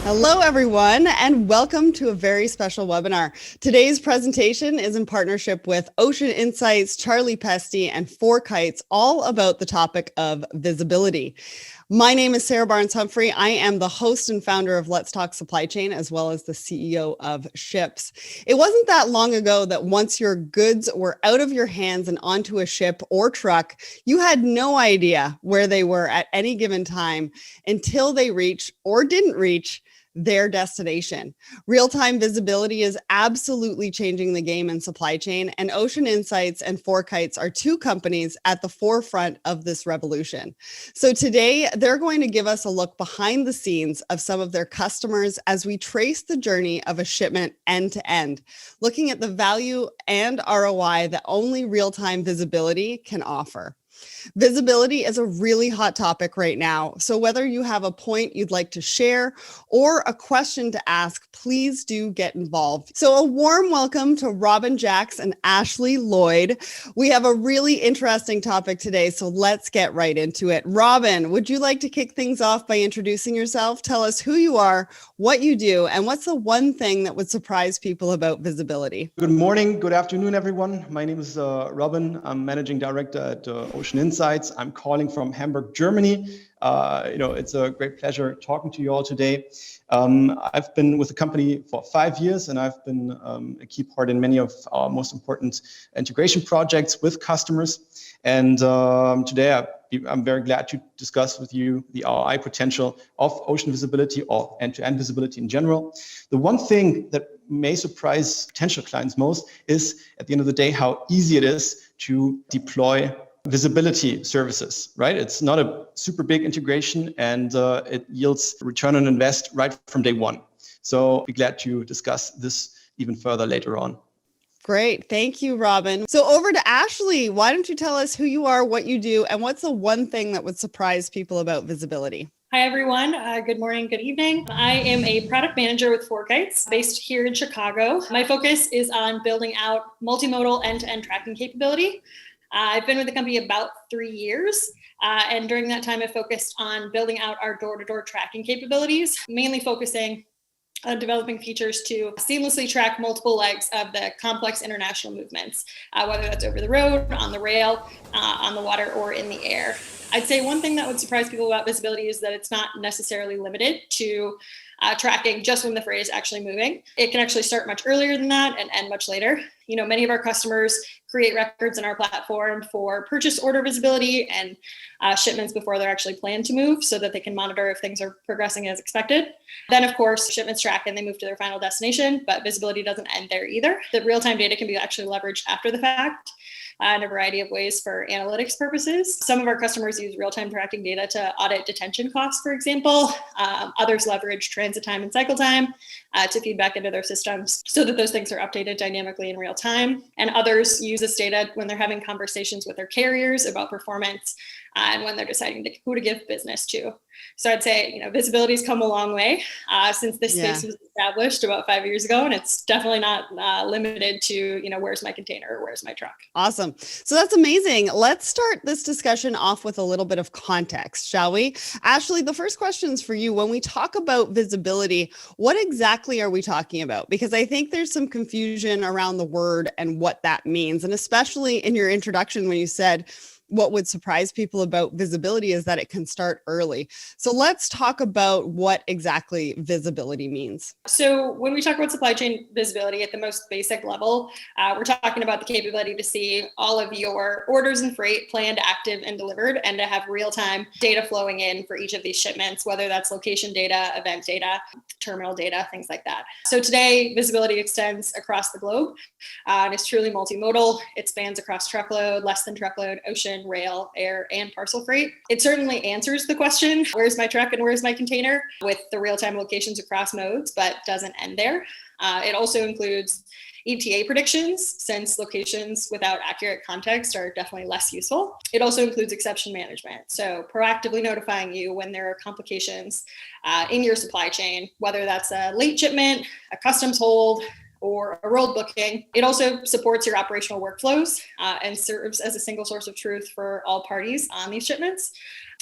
Hello, everyone, and welcome to a very special webinar. Today's presentation is in partnership with Ocean Insights, Charlie Pesty, and FourKites, all about the topic of visibility. My name is Sarah Barnes-Humphrey. I am the host and founder of Let's Talk Supply Chain, as well as the CEO of Ships. It wasn't that long ago that once your goods were out of your hands and onto a ship or truck, you had no idea where they were at any given time until they reached or didn't reach their destination. Real-time visibility is absolutely changing the game in supply chain, and Ocean Insights and FourKites are two companies at the forefront of this revolution. So today, they're going to give us a look behind the scenes of some of their customers as we trace the journey of a shipment end to end, looking at the value and ROI that only real-time visibility can offer. Visibility is a really hot topic right now. So whether you have a point you'd like to share or a question to ask, please do get involved. So a warm welcome to Robin Jaacks and Ashley Lloyd. We have a really interesting topic today, so let's get right into it. Robin, would you like to kick things off by introducing yourself? Tell us who you are, what you do, and what's the one thing that would surprise people about visibility? Good morning, good afternoon, everyone. My name is Robin. I'm Managing Director at Ocean Insights. I'm calling from Hamburg, Germany. It's a great pleasure talking to you all today. I've been with the company for 5 years, and I've been a key part in many of our most important integration projects with customers. And today I'm very glad to discuss with you the ROI potential of ocean visibility or end-to-end visibility in general. The one thing that may surprise potential clients most is, at the end of the day, how easy it is to deploy visibility services, right? It's not a super big integration, and it yields return on invest right from day one. So be glad to discuss this even further later on. Great. Thank you, Robin. So over to Ashley. Why don't you tell us who you are, what you do, and what's the one thing that would surprise people about visibility? Hi, everyone. Good morning, good evening. I am a product manager with FourKites based here in Chicago. My focus is on building out multimodal end-to-end tracking capability. I've been with the company about 3 years. And during that time, I focused on building out our door-to-door tracking capabilities, mainly focusing on developing features to seamlessly track multiple legs of the complex international movements, whether that's over the road, on the rail, on the water, or in the air. I'd say one thing that would surprise people about visibility is that it's not necessarily limited to tracking just when the freight is actually moving. It can actually start much earlier than that and end much later. You know, many of our customers create records in our platform for purchase order visibility and shipments before they're actually planned to move, so that they can monitor if things are progressing as expected. Then, of course, shipments track and they move to their final destination, but visibility doesn't end there either. The real-time data can be actually leveraged after the fact in a variety of ways for analytics purposes. Some of our customers use real-time tracking data to audit detention costs, for example. Others leverage transit time and cycle time to feed back into their systems so that those things are updated dynamically in real time. And others use this data when they're having conversations with their carriers about performance and when they're deciding who to give business to. So I'd say, visibility's come a long way since this space was established about 5 years ago, and it's definitely not limited to, where's my container or where's my truck. Awesome. So that's amazing. Let's start this discussion off with a little bit of context, shall we? Ashley, the first question is for you. When we talk about visibility, what exactly are we talking about? Because I think there's some confusion around the word and what that means. And especially in your introduction, when you said, what would surprise people about visibility is that it can start early. So let's talk about what exactly visibility means. So when we talk about supply chain visibility at the most basic level, we're talking about the capability to see all of your orders and freight planned, active, and delivered, and to have real-time data flowing in for each of these shipments, whether that's location data, event data, terminal data, things like that. So today, visibility extends across the globe. And it's truly multimodal. It spans across truckload, less than truckload, ocean, rail, air, and parcel freight. It certainly answers the question, where's my truck and where's my container, with the real-time locations across modes, but doesn't end there. It also includes ETA predictions, since locations without accurate context are definitely less useful. It also includes exception management, so proactively notifying you when there are complications in your supply chain, whether that's a late shipment, a customs hold, or a rolled booking. It also supports your operational workflows and serves as a single source of truth for all parties on these shipments.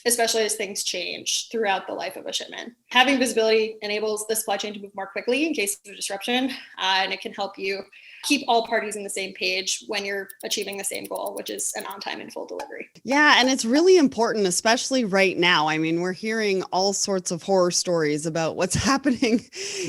especially as things change throughout the life of a shipment. Having visibility enables the supply chain to move more quickly in case of disruption, and it can help you keep all parties on the same page when you're achieving the same goal, which is an on-time and full delivery. Yeah, and it's really important, especially right now. I mean, we're hearing all sorts of horror stories about what's happening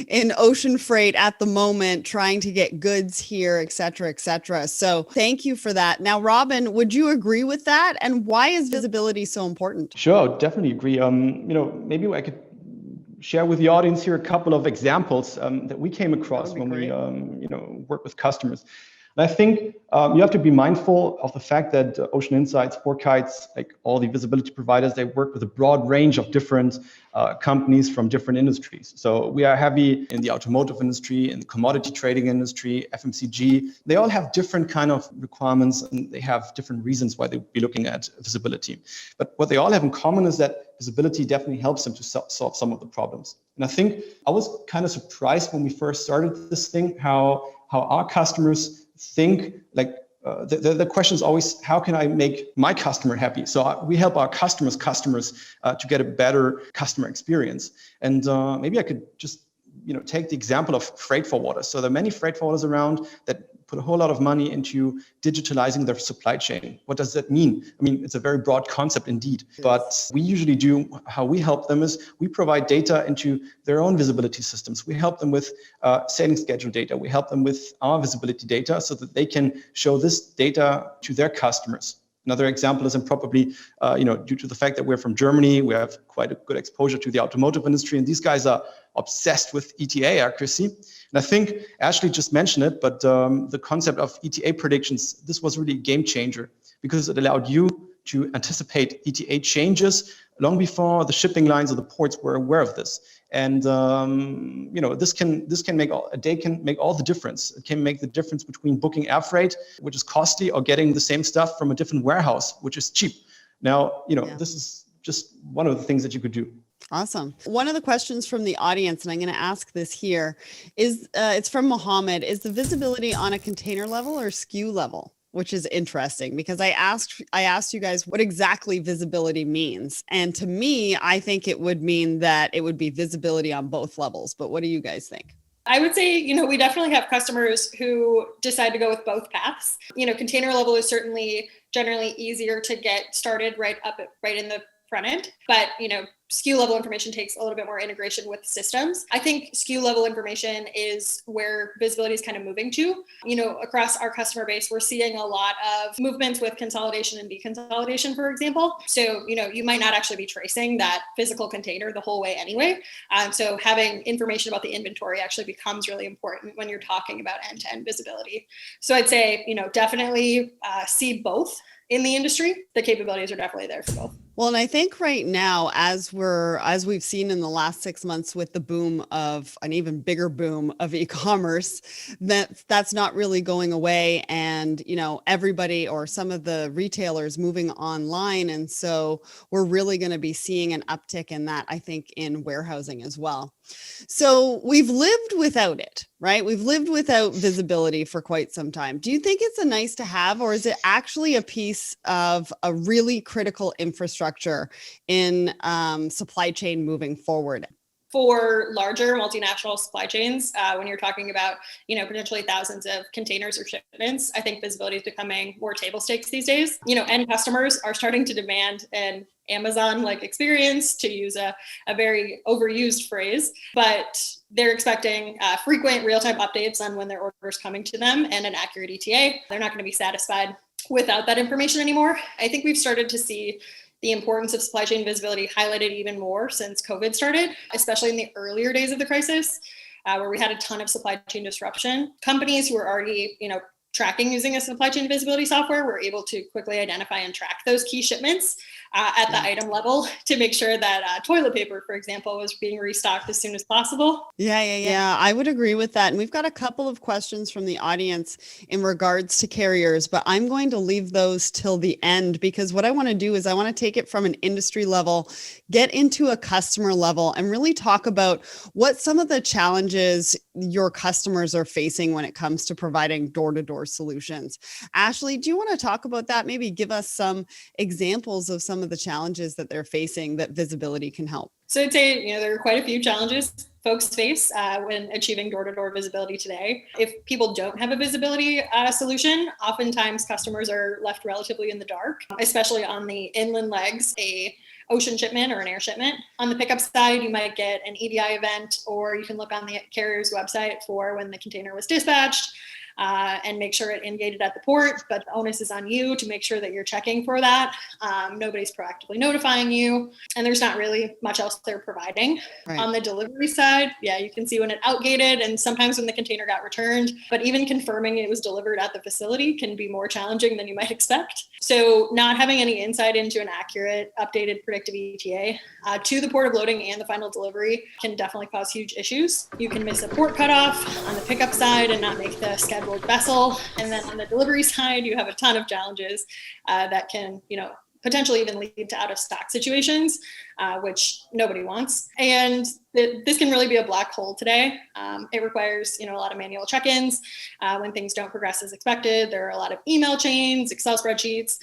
in ocean freight at the moment, trying to get goods here, et cetera, et cetera. So thank you for that. Now, Robin, would you agree with that? And why is visibility so important? Sure, definitely agree. Maybe I could share with the audience here a couple of examples that we came across when we work with customers. And I think you have to be mindful of the fact that Ocean Insights, FourKites, like all the visibility providers, they work with a broad range of different companies from different industries. So we are heavy in the automotive industry, in the commodity trading industry, FMCG. They all have different kind of requirements, and they have different reasons why they'd be looking at visibility. But what they all have in common is that visibility definitely helps them to solve some of the problems. And I think I was kind of surprised when we first started this thing, how our customers think. Like the question is always, how can I make my customer happy? So we help our customers to get a better customer experience. And maybe I could just take the example of freight forwarders. So there are many freight forwarders around that put a whole lot of money into digitalizing their supply chain. What does that mean? I mean, it's a very broad concept indeed, but we usually do, how we help them is we provide data into their own visibility systems. We help them with sailing schedule data. We help them with our visibility data so that they can show this data to their customers. Another example is, and probably, due to the fact that we're from Germany, we have quite a good exposure to the automotive industry, and these guys are obsessed with ETA accuracy. And I think Ashley just mentioned it, but the concept of ETA predictions, this was really a game changer because it allowed you to anticipate ETA changes long before the shipping lines or the ports were aware of this. And this can make a day can make all the difference. It can make the difference between booking air freight, which is costly, or getting the same stuff from a different warehouse, which is cheap. Now, this is just one of the things that you could do. Awesome. One of the questions from the audience, and I'm going to ask this here, is it's from Mohammed. Is the visibility on a container level or SKU level? Which is interesting because I asked you guys what exactly visibility means. And to me, I think it would mean that it would be visibility on both levels. But what do you guys think? I would say, we definitely have customers who decide to go with both paths. Container level is certainly generally easier to get started right in the front end. But, SKU level information takes a little bit more integration with systems. I think SKU level information is where visibility is kind of moving to. Across our customer base, we're seeing a lot of movements with consolidation and deconsolidation, for example. So, you might not actually be tracing that physical container the whole way anyway. So having information about the inventory actually becomes really important when you're talking about end-to-end visibility. So I'd say, definitely see both in the industry. The capabilities are definitely there for both. Well, and I think right now, as we've seen in the last 6 months with the boom of an even bigger boom of e-commerce, that's not really going away. And, everybody or some of the retailers moving online. And so we're really going to be seeing an uptick in that, I think, in warehousing as well. So we've lived without it, right? We've lived without visibility for quite some time. Do you think it's a nice to have, or is it actually a piece of a really critical infrastructure in supply chain moving forward? For larger multinational supply chains, when you're talking about, potentially thousands of containers or shipments, I think visibility is becoming more table stakes these days. End customers are starting to demand an Amazon-like experience, to use a very overused phrase, but they're expecting frequent real-time updates on when their order is coming to them and an accurate ETA. They're not going to be satisfied without that information anymore. I think we've started to see the importance of supply chain visibility highlighted even more since COVID started, especially in the earlier days of the crisis, where we had a ton of supply chain disruption. Companies who were already, tracking using a supply chain visibility software were able to quickly identify and track those key shipments at the item level to make sure that toilet paper, for example, was being restocked as soon as possible. Yeah. I would agree with that. And we've got a couple of questions from the audience in regards to carriers, but I'm going to leave those till the end because what I want to do is I want to take it from an industry level, get into a customer level, and really talk about what some of the challenges your customers are facing when it comes to providing door-to-door door solutions. Ashley, do you want to talk about that? Maybe give us some examples of some of the challenges that they're facing that visibility can help. So I'd say, there are quite a few challenges folks face when achieving door-to-door visibility today. If people don't have a visibility solution, oftentimes customers are left relatively in the dark, especially on the inland legs, a ocean shipment or an air shipment. On the pickup side, you might get an EDI event, or you can look on the carrier's website for when the container was dispatched. And make sure it in-gated at the port, but the onus is on you to make sure that you're checking for that. Nobody's proactively notifying you, and there's not really much else they're providing. Right. On the delivery side, you can see when it outgated and sometimes when the container got returned, but even confirming it was delivered at the facility can be more challenging than you might expect. So not having any insight into an accurate, updated predictive ETA to the port of loading and the final delivery can definitely cause huge issues. You can miss a port cutoff on the pickup side and not make the scheduled vessel. And then on the delivery side, you have a ton of challenges that can, potentially even lead to out of stock situations, which nobody wants. And this can really be a black hole today. It requires, a lot of manual check-ins when things don't progress as expected. There are a lot of email chains, Excel spreadsheets,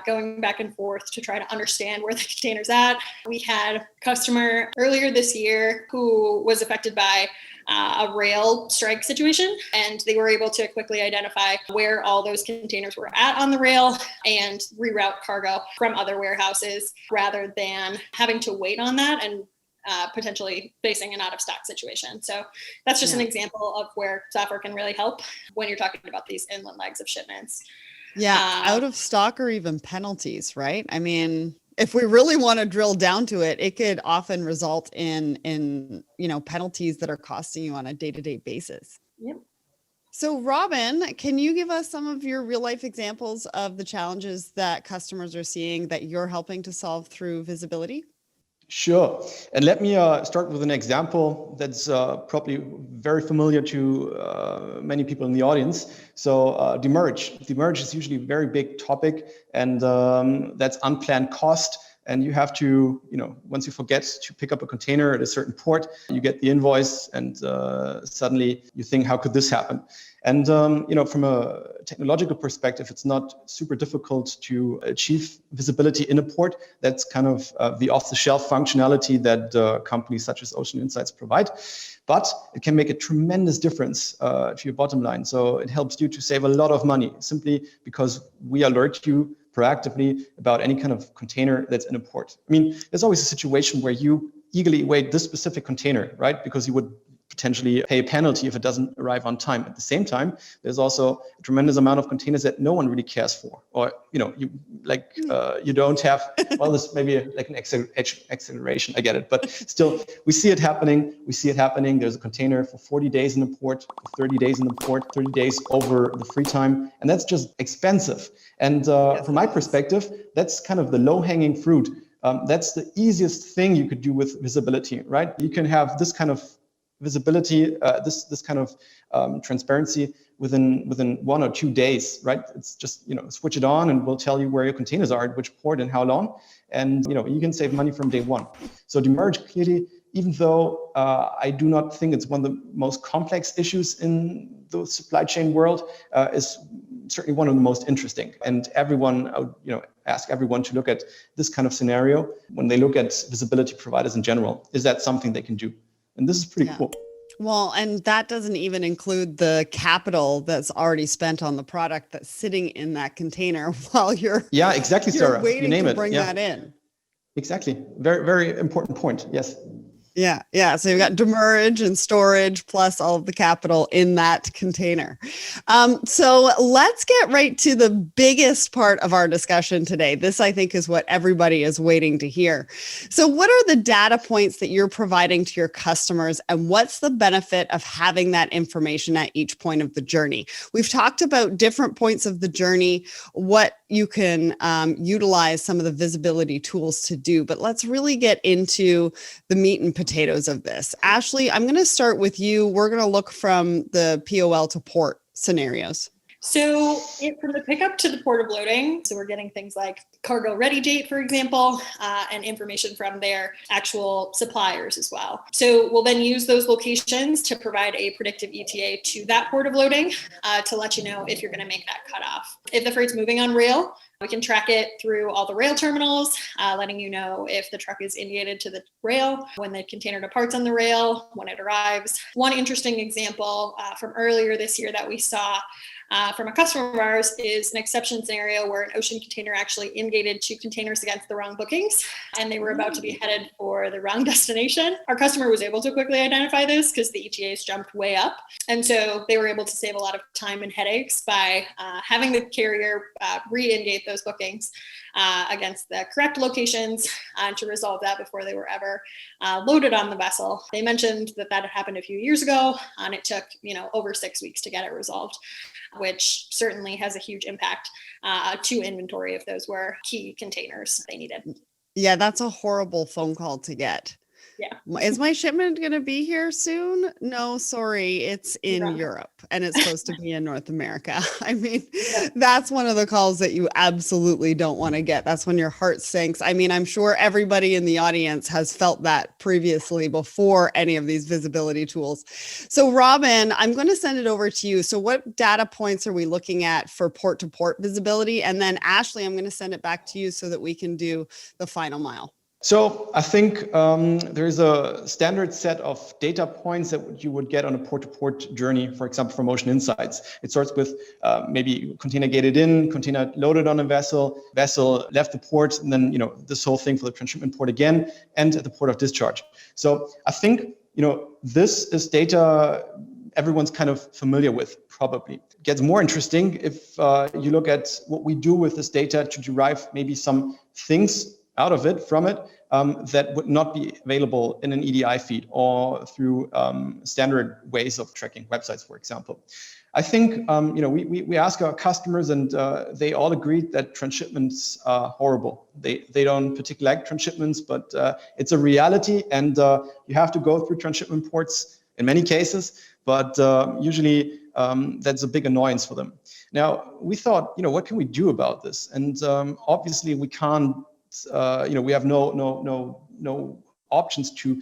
going back and forth to try to understand where the container's at. We had a customer earlier this year who was affected by a rail strike situation, and they were able to quickly identify where all those containers were at on the rail and reroute cargo from other warehouses rather than having to wait on that and potentially facing an out of stock situation. So that's just an example of where software can really help when you're talking about these inland legs of shipments. Out of stock or even penalties, right? I mean, if we really want to drill down to it, it could often result in penalties that are costing you on a day-to-day basis. Yep. So Robin, can you give us some of your real life examples of the challenges that customers are seeing that you're helping to solve through visibility? Sure. And let me start with an example that's probably very familiar to many people in the audience. So demurrage. Demurrage is usually a very big topic, and that's unplanned cost. And you have to, once you forget to pick up a container at a certain port, you get the invoice and suddenly you think, how could this happen? And, from a technological perspective, it's not super difficult to achieve visibility in a port. That's kind of the off-the-shelf functionality that companies such as Ocean Insights provide. But it can make a tremendous difference to your bottom line. So it helps you to save a lot of money simply because we alert you proactively about any kind of container that's in a port. I mean, there's always a situation where you eagerly await this specific container, right? Because you would potentially pay a penalty if it doesn't arrive on time. At the same time, there's also a tremendous amount of containers that no one really cares for, or you don't have. Well, this may be like an acceleration. I get it, but still, we see it happening. There's a container for 40 days in the port, 30 days in the port, 30 days over the free time, and that's just expensive. And from my perspective, that's kind of the low-hanging fruit. That's the easiest thing you could do with visibility, right? You can have this kind of visibility, this kind of transparency within 1 or 2 days, right? It's just, switch it on and we'll tell you where your containers are at which port and how long. And, you can save money from day one. So demurrage clearly, even though I do not think it's one of the most complex issues in the supply chain world, is certainly one of the most interesting. And everyone, I would, ask everyone to look at this kind of scenario when they look at visibility providers in general. Is that something they can do? And this is pretty cool. Well, and that doesn't even include the capital that's already spent on the product that's sitting in that container while you're exactly, Sarah. Waiting you name to it. bring that in. Exactly. Very, very important point. Yes. Yeah. So you've got demurrage and storage plus all of the capital in that container. So let's get right to the biggest part of our discussion today. This, I think, is what everybody is waiting to hear. So what are the data points that you're providing to your customers, and what's the benefit of having that information at each point of the journey? We've talked about different points of the journey, what you can utilize some of the visibility tools to do, but let's really get into the meat and potatoes of this. Ashley, I'm going to start with you. We're going to look from the POL to port scenarios. So from the pickup to the port of loading, so we're getting things like cargo ready date, for example, and information from their actual suppliers as well. So we'll then use those locations to provide a predictive ETA to that port of loading to let you know if you're going to make that cutoff. If the freight's moving on rail, we can track it through all the rail terminals, letting you know if the truck is indicated to the rail, when the container departs on the rail, when it arrives. One interesting example from earlier this year that we saw from a customer of ours is an exception scenario where an ocean container actually indicated 2 containers against the wrong bookings, and they were about to be headed for the wrong destination. Our customer was able to quickly identify this because the ETAs jumped way up. And so they were able to save a lot of time and headaches by having the carrier re-indicate those bookings against the correct locations to resolve that before they were ever loaded on the vessel. They mentioned that had happened a few years ago, and it took over 6 weeks to get it resolved, which certainly has a huge impact to inventory if those were key containers they needed. Yeah, that's a horrible phone call to get. Yeah. Is my shipment going to be here soon? No, sorry. It's in Europe and it's supposed to be in North America. I mean, that's one of the calls that you absolutely don't want to get. That's when your heart sinks. I mean, I'm sure everybody in the audience has felt that previously before any of these visibility tools. So Robin, I'm going to send it over to you. So what data points are we looking at for port to port visibility? And then Ashley, I'm going to send it back to you so that we can do the final mile. So I think there's a standard set of data points that you would get on a port-to-port journey, for example, from Ocean Insights. It starts with maybe container gated in, container loaded on a vessel, vessel left the port, and then this whole thing for the transshipment port again, and at the port of discharge. So I think this is data everyone's kind of familiar with, probably. It gets more interesting if you look at what we do with this data to derive maybe some things out of it, from it, that would not be available in an EDI feed or through standard ways of tracking websites, for example. I think we ask our customers, and they all agreed that transshipments are horrible. They don't particularly like transshipments, but it's a reality, and you have to go through transshipment ports in many cases, but usually that's a big annoyance for them. Now, we thought, what can we do about this? And obviously we can't. We have no options to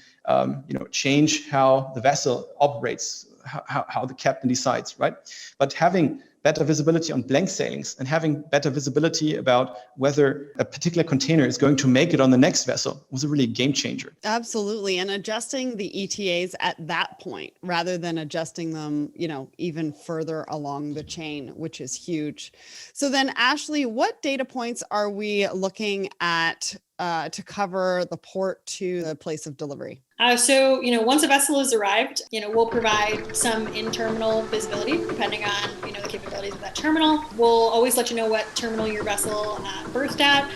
change how the vessel operates, how the captain decides, right? But having better visibility on blank sailings and having better visibility about whether a particular container is going to make it on the next vessel was a really game changer. Absolutely. And adjusting the ETAs at that point rather than adjusting them, even further along the chain, which is huge. So then, Ashley, what data points are we looking at to cover the port to the place of delivery? So once a vessel has arrived, we'll provide some in-terminal visibility depending on, the capabilities of that terminal. We'll always let you know what terminal your vessel berthed at,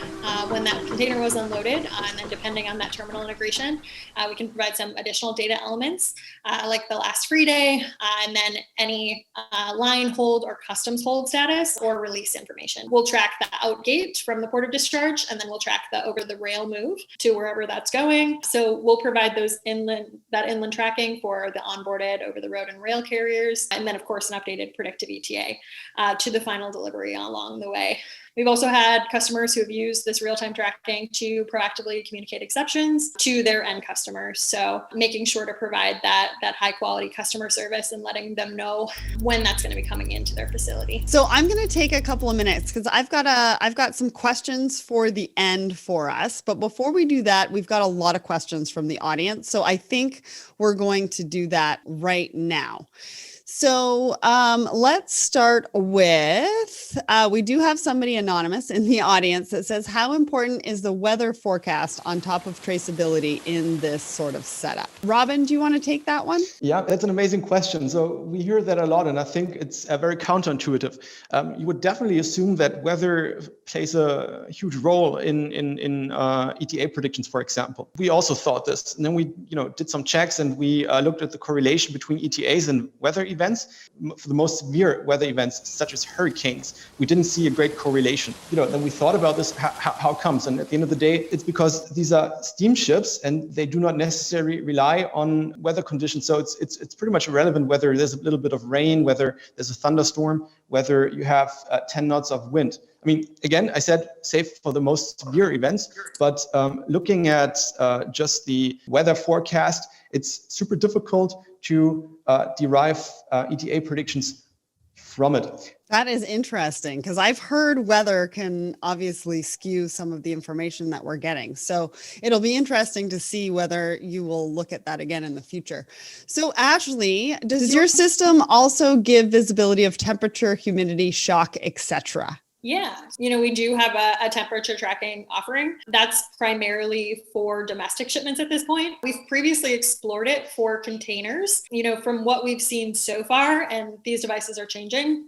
when that container was unloaded, and then depending on that terminal integration, we can provide some additional data elements like the last free day, and then any line hold or customs hold status or release information. We'll track the out gate from the port of discharge, and then we'll track the over the rail move to wherever that's going. So we'll provide those inland tracking for the onboarded over the road and rail carriers, and then of course an updated predictive ETA to the final delivery along the way. We've also had customers who have used this real-time tracking to proactively communicate exceptions to their end customers. So making sure to provide that high quality customer service and letting them know when that's going to be coming into their facility. So I'm going to take a couple of minutes because I've got some questions for the end for us. But before we do that, we've got a lot of questions from the audience. So I think we're going to do that right now. So let's start with, we do have somebody anonymous in the audience that says, how important is the weather forecast on top of traceability in this sort of setup? Robin, do you want to take that one? Yeah, that's an amazing question. So we hear that a lot, and I think it's very counterintuitive. You would definitely assume that weather plays a huge role in ETA predictions, for example. We also thought this, and then we did some checks, and we looked at the correlation between ETAs and weather events. For the most severe weather events, such as hurricanes, we didn't see a great correlation. Then we thought about this, how comes? And at the end of the day, it's because these are steamships and they do not necessarily rely on weather conditions. So it's pretty much irrelevant whether there's a little bit of rain, whether there's a thunderstorm, whether you have 10 knots of wind. I mean, again, I said safe for the most severe events, but looking at just the weather forecast, it's super difficult to derive ETA predictions from it. That is interesting because I've heard weather can obviously skew some of the information that we're getting. So it'll be interesting to see whether you will look at that again in the future. So Ashley, does your system also give visibility of temperature, humidity, shock, etc.? Yeah, we do have a temperature tracking offering that's primarily for domestic shipments at this point. We've previously explored it for containers, from what we've seen so far, and these devices are changing.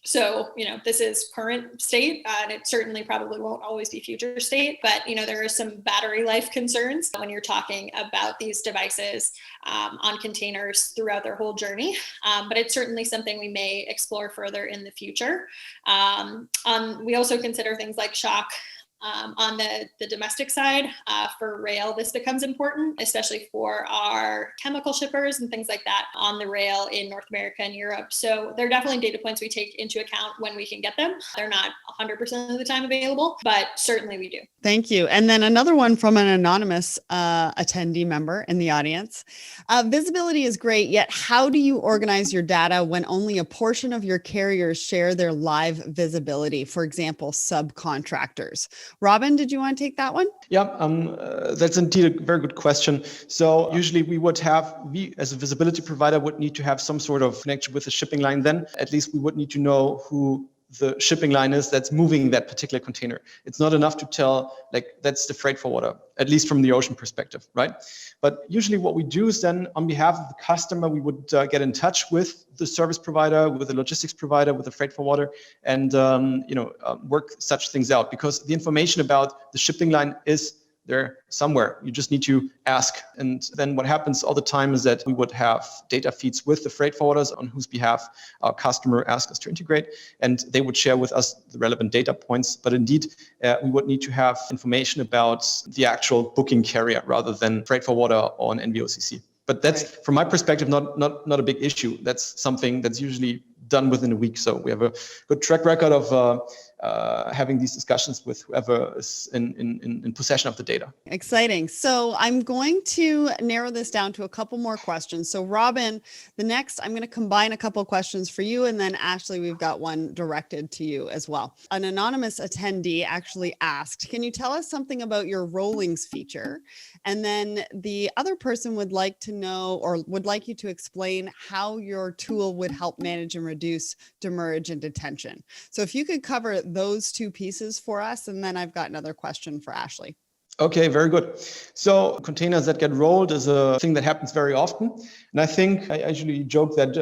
So, this is current state, and it certainly probably won't always be future state, but, there are some battery life concerns when you're talking about these devices on containers throughout their whole journey. But it's certainly something we may explore further in the future. We also consider things like shock. On the domestic side, for rail, this becomes important, especially for our chemical shippers and things like that on the rail in North America and Europe. So they're definitely data points we take into account when we can get them. They're not 100% of the time available, but certainly we do. Thank you. And then another one from an anonymous attendee member in the audience. Visibility is great, yet how do you organize your data when only a portion of your carriers share their live visibility? For example, subcontractors. Robin, did you want to take that one? Yeah, that's indeed a very good question. So usually we as a visibility provider would need to have some sort of connection with the shipping line. Then at least we would need to know who the shipping line is that's moving that particular container. It's not enough to tell, that's the freight forwarder, at least from the ocean perspective, right? But usually what we do is then on behalf of the customer, we would get in touch with the service provider, with the logistics provider, with the freight forwarder, and work such things out, because the information about the shipping line is there somewhere. You just need to ask. And then what happens all the time is that we would have data feeds with the freight forwarders on whose behalf our customer asks us to integrate, and they would share with us the relevant data points. But indeed, we would need to have information about the actual booking carrier rather than freight forwarder or an NVOCC. But that's, right, from my perspective, not a big issue. That's something that's usually done within a week. So we have a good track record of having these discussions with whoever is in possession of the data. Exciting. So I'm going to narrow this down to a couple more questions. So Robin, I'm going to combine a couple of questions for you, and then Ashley, we've got one directed to you as well. An anonymous attendee actually asked, can you tell us something about your rollings feature? And then the other person would like to know, or would like you to explain how your tool would help manage and reduce demurrage and detention. So if you could cover those two pieces for us, and then I've got another question for Ashley. Okay, very good. So containers that get rolled is a thing that happens very often. And I think I usually joke that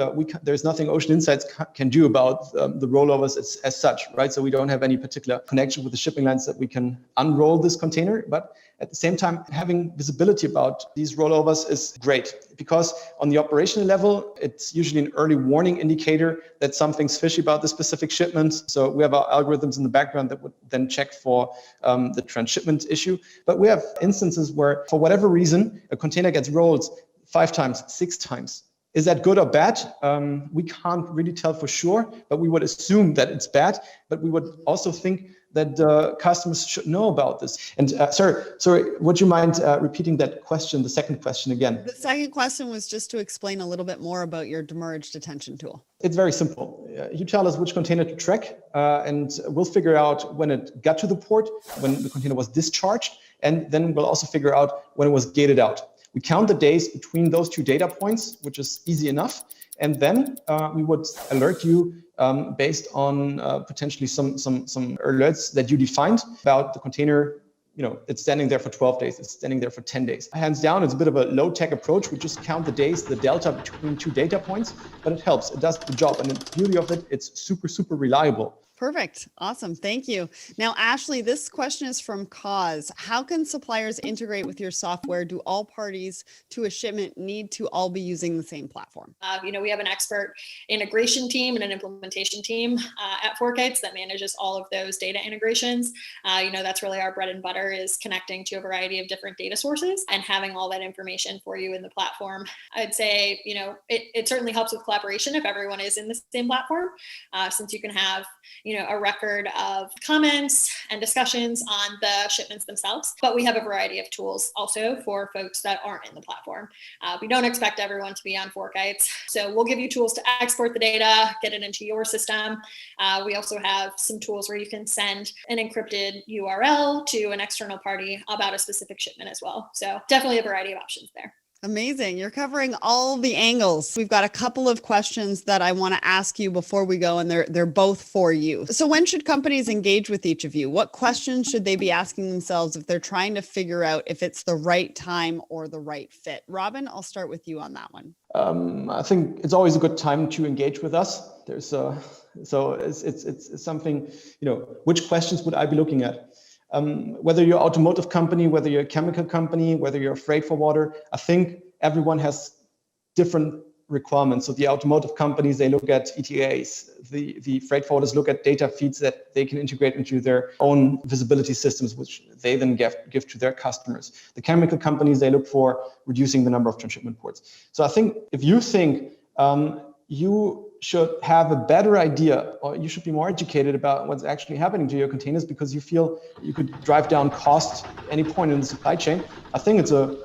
there's nothing Ocean Insights can do about the rollovers as such, right? So we don't have any particular connection with the shipping lines that we can unroll this container. But at the same time, having visibility about these rollovers is great, because on the operational level, it's usually an early warning indicator that something's fishy about the specific shipment. So we have our algorithms in the background that would then check for the transshipment issue. But we have instances where, for whatever reason, a container gets rolled 5 times, 6 times. Is that good or bad? We can't really tell for sure, but we would assume that it's bad. But we would also think that customers should know about this. And sorry, would you mind repeating that question, the second question again? The second question was just to explain a little bit more about your demurrage detention tool. It's very simple. You tell us which container to track, and we'll figure out when it got to the port, when the container was discharged, and then we'll also figure out when it was gated out. We count the days between those 2 data points, which is easy enough. And then we would alert you based on potentially some alerts that you defined about the container. It's standing there for 12 days. It's standing there for 10 days. Hands down, it's a bit of a low-tech approach. We just count the days, the delta between 2 data points, but it helps. It does the job. And the beauty of it, it's super, super reliable. Perfect. Awesome. Thank you. Now, Ashley, this question is from Cause. How can suppliers integrate with your software? Do all parties to a shipment need to all be using the same platform? We have an expert integration team and an implementation team at FourKites that manages all of those data integrations. That's really our bread and butter, is connecting to a variety of different data sources and having all that information for you in the platform. I'd say, it certainly helps with collaboration if everyone is in the same platform, since you can have a record of comments and discussions on the shipments themselves. But we have a variety of tools also for folks that aren't in the platform. We don't expect everyone to be on FourKites, so we'll give you tools to export the data, get it into your system. We also have some tools where you can send an encrypted URL to an external party about a specific shipment as well. So definitely a variety of options there. Amazing. You're covering all the angles. We've got a couple of questions that I want to ask you before we go, and they're both for you. So when should companies engage with each of you? What questions should they be asking themselves if they're trying to figure out if it's the right time or the right fit? Robin, I'll start with you on that one. I think it's always a good time to engage with us. So it's something, which questions would I be looking at? Whether you're an automotive company, whether you're a chemical company, whether you're a freight forwarder, I think everyone has different requirements. So the automotive companies, they look at ETAs. The freight forwarders look at data feeds that they can integrate into their own visibility systems, which they then give to their customers. The chemical companies, they look for reducing the number of transshipment ports. So I think if you think you should have a better idea, or you should be more educated about what's actually happening to your containers because you feel you could drive down cost at any point in the supply chain, I think it's a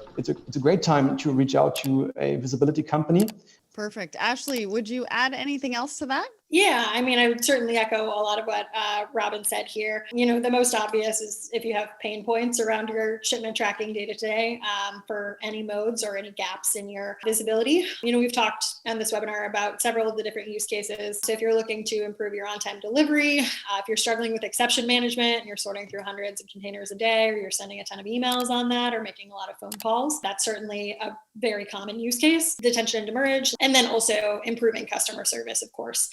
great time to reach out to a visibility company. Perfect. Ashley, would you add anything else to that? Yeah, I would certainly echo a lot of what Robin said here. The most obvious is if you have pain points around your shipment tracking data today for any modes or any gaps in your visibility. We've talked on this webinar about several of the different use cases. So if you're looking to improve your on-time delivery, if you're struggling with exception management and you're sorting through hundreds of containers a day, or you're sending a ton of emails on that, or making a lot of phone calls, that's certainly a very common use case. Detention and demurrage, and then also improving customer service, of course.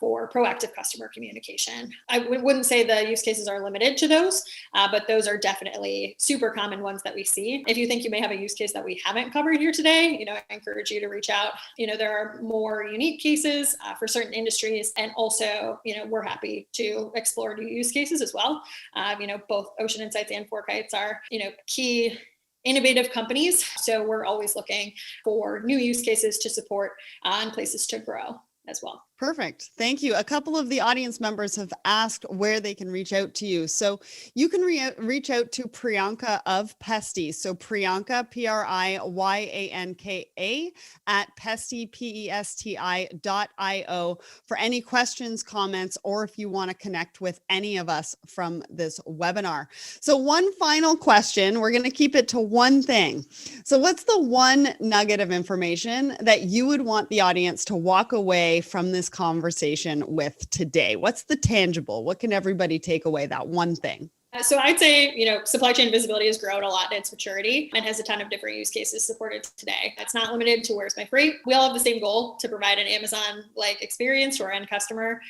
For proactive customer communication. I wouldn't say the use cases are limited to those, but those are definitely super common ones that we see. If you think you may have a use case that we haven't covered here today, I encourage you to reach out. There are more unique cases for certain industries, and also, we're happy to explore new use cases as well. Both Ocean Insights and FourKites are, key innovative companies. So we're always looking for new use cases to support and places to grow as well. Perfect. Thank you. A couple of the audience members have asked where they can reach out to you. So you can reach out to Priyanka of Pesty. So Priyanka, Priyanka at Pesty, PESTI.io for any questions, comments, or if you want to connect with any of us from this webinar. So one final question, we're going to keep it to one thing. So what's the one nugget of information that you would want the audience to walk away from this conversation with today? What's the tangible? What can everybody take away, that one thing? So I'd say, supply chain visibility has grown a lot in its maturity and has a ton of different use cases supported today. It's not limited to where's my freight. We all have the same goal, to provide an Amazon-like experience to our end customer,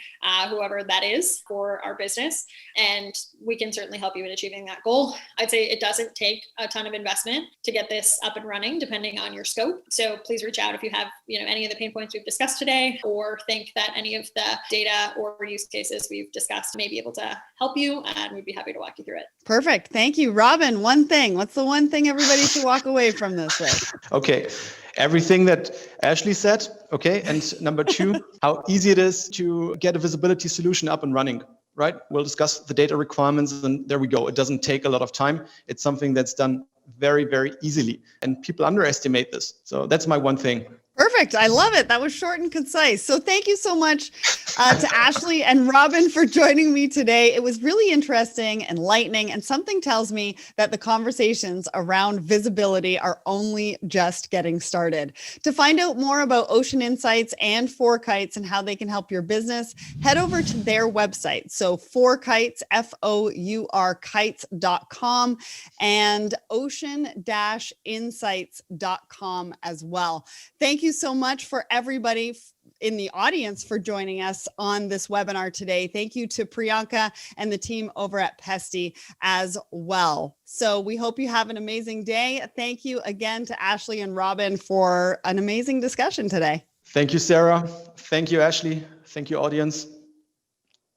whoever that is for our business. And we can certainly help you in achieving that goal. I'd say it doesn't take a ton of investment to get this up and running, depending on your scope. So please reach out if you have, any of the pain points we've discussed today, or think that any of the data or use cases we've discussed may be able to help you, and we'd be happy to walk you through it. Perfect. Thank you. Robin, one thing. What's the one thing everybody should walk away from this with? Okay. Everything that Ashley said. Okay. And number two, how easy it is to get a visibility solution up and running, right? We'll discuss the data requirements, and there we go. It doesn't take a lot of time. It's something that's done very, very easily, and people underestimate this. So that's my one thing. Perfect. I love it. That was short and concise. So thank you so much to Ashley and Robin for joining me today. It was really interesting, enlightening, and something tells me that the conversations around visibility are only just getting started. To find out more about Ocean Insights and FourKites and how they can help your business, head over to their website. So FourKites, FOUR-kites.com, and ocean-insights.com as well. Thank you so much for everybody in the audience for joining us on this webinar today. Thank you to Priyanka and the team over at Pesty as well. So we hope you have an amazing day. Thank you again to Ashley and Robin for an amazing discussion today. Thank you, Sarah. Thank you, Ashley. Thank you, audience.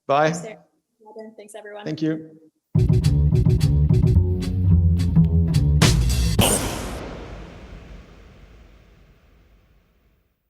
Bye. Thanks, Sarah. Robin. Thanks, everyone. Thank you.